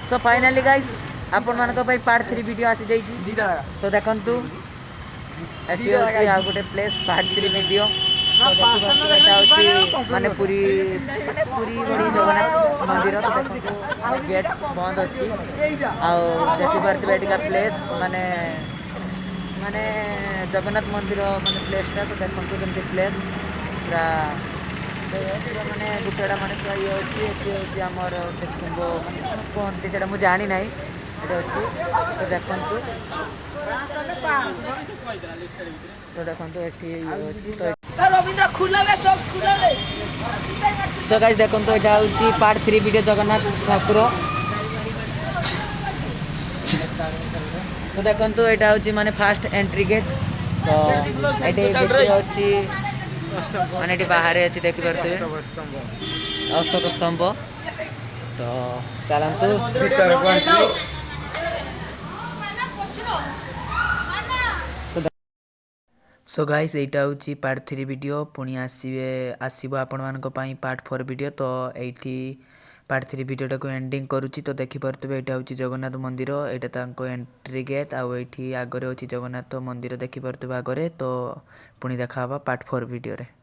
सो finally guys आपण मानक पई पार्ट 3 वीडियो आसी जाई तो देखंतु एटी होची आ गोटे प्लेस पार्ट 3 वीडियो तो देखंतु एटा होची माने पूरी बड़ी जगन्नाथ मंदिर तो देखंतु गेट बंद अछि आ देखि परते एटिका प्लेस माने माने जगन्नाथ मंदिर माने प्लेस ता तो देखंतु केमती प्लेस पूरा माने गुटेड़ा माने ये अच्छी आमर से कुंभ माने कहते से मुझे जानी ना ये अच्छी तो देखु तो देखो ये सो गाइस देखो यहाँ हूँ पार्ट 3 वीडियो जगन्नाथ ठाकुर तो देखो यहाँ हूँ माने फास्ट एंट्री गेट तो ये अच्छी माने बाहर अच्छी देखी पारे अशोक स्तंभ तो चलतु सो गाइस एटा हूँ पार्ट 3 वीडियो पुणी आसो आपण मानक पार्ट 4 वीडियो तो एठी पार्ट 3 वीडियो टाको एंडिंग करुच्ची तो देखिपे यहाँ हूँ जगन्नाथ मंदिर यहाँ एंट्री गेट आगे अच्छी जगन्नाथ मंदिर देखिपे आगे तो पुणी देखा पार्ट 4 वीडियो रे।